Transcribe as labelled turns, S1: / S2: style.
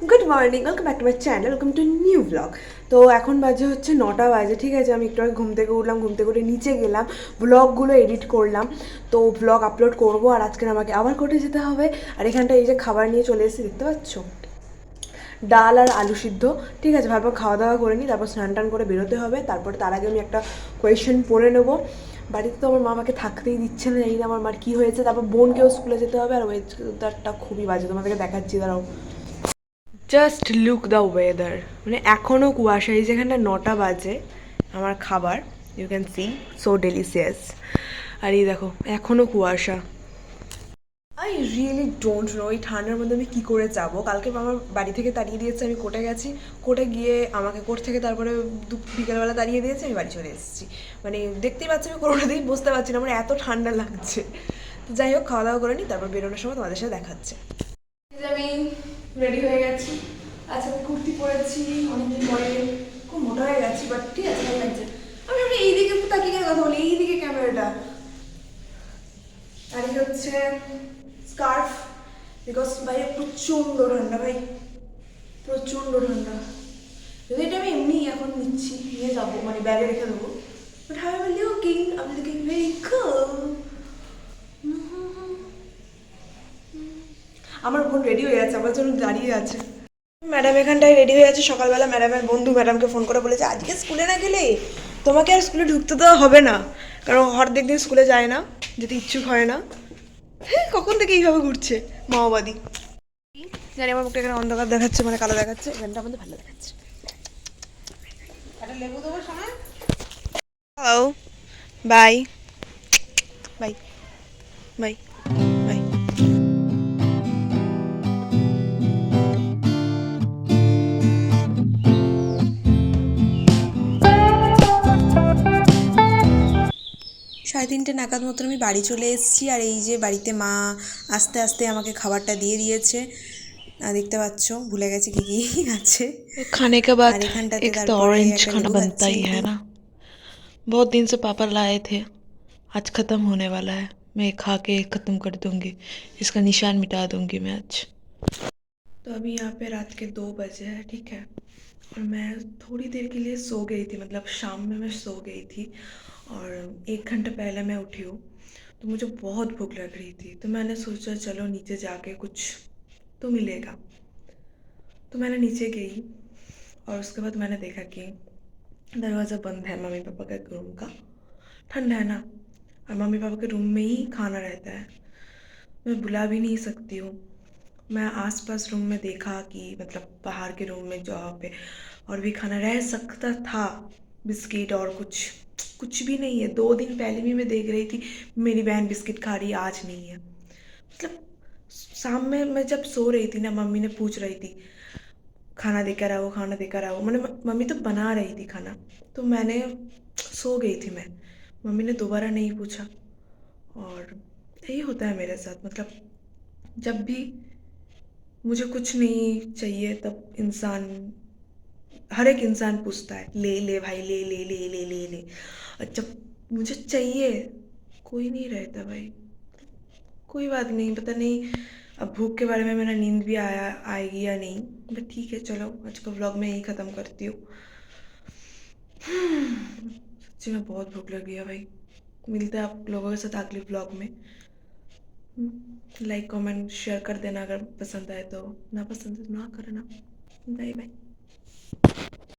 S1: Good morning, welcome back to my channel, welcome to new blog. তো এখন বাজে হচ্ছে 9টা বাজে, ঠিক আছে। আমি একটু আগে ঘুম থেকে উঠলাম, ঘুম থেকে উঠে নিচে গেলাম, ব্লগগুলো এডিট করলাম। তো ব্লগ আপলোড করবো, আর আজকে আমাকে আবার কোর্টে যেতে হবে। আর এখানটা এই যে খাবার নিয়ে চলে এসেছি, দেখতে পাচ্ছ, ডাল আর আলু সিদ্ধ। ঠিক আছে, ভাবলাম খাওয়া দাওয়া করে নিই, তারপর স্নান টান করে বেরোতে হবে। তারপরে তার আগে আমি একটা কোয়েশ্চেন পড়ে নেবো। বাড়িতে তো আমার মা আমাকে থাকতেই দিচ্ছে না, জানি না আমার মার কী হয়েছে। তারপর বোনকেও স্কুলে যেতে হবে, আর ওয়েদারটা খুবই বাজে, তোমাদেরকে দেখাচ্ছি, দাঁড়াও। জাস্ট লুক দ্য ওয়েদার, মানে এখনও কুয়াশা। এই যেখানটা 9টা বাজে, আমার খাবার you can see so delicious. আর এই দেখো এখনও কুয়াশা। আই রিয়েলি ডোন্ট নো এই ঠান্ডার মধ্যে আমি কী করে যাবো। কালকে আমার বাড়ি থেকে তাড়িয়ে দিয়েছে, আমি কোর্টে গেছি, কোর্টে গিয়ে আমাকে কোর্ট থেকে তারপরে বিকেলবেলা তাড়িয়ে দিয়েছে, আমি বাড়ি চলে এসেছি। মানে দেখতেই পাচ্ছি আমি কোনোটাতেই বসতে পারছি না, আমার এত ঠান্ডা লাগছে। তো যাই হোক, খাওয়া দাওয়া করে নিই, তারপর বেরোনোর সময় তোমাদের সাথে দেখাচ্ছে। আমি রেডি হয়ে গেছি। আচ্ছা, আমি কুর্তি পরেছি অনেকদিন পরে, খুব মোটা হয়ে গেছি, বাট ঠিক আছে, ভালো লাগছে। আমি ভাবি এইদিকে তাকিয়ে কেন কথা বলি, এইদিকে ক্যামেরাটা। আর এই হচ্ছে স্কার্ফ, বিকজ ভাই প্রচণ্ড ঠান্ডা, ভাই প্রচণ্ড ঠান্ডা। যদি এটা আমি এমনি এখন নিচ্ছি, নিয়ে যাবো, মানে ব্যাগে রেখে দেবো, বাট হাউ এম লুকিং, আমি লুকিং ভেরি কুল। আমার বোন রেডি হয়ে আছে, আমার জন্য দাঁড়িয়ে আছে। ম্যাডাম এখানটায় রেডি হয়ে আছে। সকালবেলা ম্যাডামের বন্ধু ম্যাডামকে ফোন করে বলেছে, আজকে স্কুলে না গেলে তোমাকে আর স্কুলে ঢুকতে দেওয়া হবে না, কারণ অর্ধেক দিন স্কুলে যায় না, যেতে ইচ্ছুক হয় না। হ্যাঁ, কখন থেকে এইভাবে ঘুরছে মাওবাদী। জানি আমার মুখটা এখানে অন্ধকার দেখাচ্ছে, মানে কালো দেখাচ্ছে, এখানটা আমাদের ভালো দেখাচ্ছে। একটা লেবু দেবো সময়। Hello, bye bye bye bye. সাড়ে 3টে নাগাদ মতন আমি বাড়ি চলে এসেছি। আর এই যে বাড়িতে মা আস্তে আস্তে আমাকে খাবারটা দিয়ে দিয়েছে, দেখতে পাচ্ছ, ভুলে গেছি কি কি আছে।
S2: खाने के बाद
S1: আর এখানটাতে
S2: एक तो
S1: তারপরে
S2: ऑरेंज
S1: একটা
S2: खाना
S1: লেবু
S2: बनता
S1: খাচ্ছি।
S2: ही है ना। बहुत दिन से पापा लाए थे, आज ख़त्म होने वाला है। मैं खा के ख़त्म कर दूंगी, इसका निशान मिटा दूंगी मैं आज।
S1: तो अभी यहाँ पे रात के 2 बजे हैं, ठीक है। और मैं थोड़ी देर के लिए सो गई थी, मतलब शाम में मैं सो गई थी, और 1 घंटा पहले मैं उठी हूँ। तो मुझे बहुत भूख लग रही थी, तो मैंने सोचा चलो नीचे जाके कुछ तो मिलेगा। तो मैंने नीचे गई, और उसके बाद मैंने देखा कि दरवाज़ा बंद है मम्मी पापा के रूम का। ठंडा है ना, और मम्मी पापा के रूम में ही खाना रहता है, मैं बुला भी नहीं सकती हूँ। मैं आसपास रूम में देखा कि मतलब बाहर के रूम में जहाँ पे और भी खाना रह सकता था, बिस्किट और कुछ भी नहीं है। 2 दिन पहले भी मैं देख रही थी मेरी बहन बिस्किट खा रही है, आज नहीं है। मतलब शाम में मैं जब सो रही थी ना, मम्मी ने पूछ रही थी खाना देकर आओ, खाना देकर आओ, मैंने मम्मी तो बना रही थी खाना, तो मैंने सो गई थी मैं। मम्मी ने दोबारा नहीं पूछा। और यही होता है मेरे साथ, मतलब जब भी मुझे कुछ नहीं चाहिए तब इंसान, हर एक इंसान पूछता है ले ले भाई, ले ले ले ले ले ले। और जब मुझे चाहिए, कोई नहीं रहता भाई। कोई बात नहीं, पता नहीं अब भूख के बारे में मेरा नींद भी आएगी या नहीं, बट ठीक है, चलो आज का व्लॉग मैं यही ख़त्म करती हूँ। सच्ची में बहुत भूख लगी है भाई। मिलते हैं आप लोगों के साथ अगले व्लॉग में। लाइक कमेंट शेयर कर देना अगर पसंद आए तो, ना पसंद है तो ना करना। Bye bye.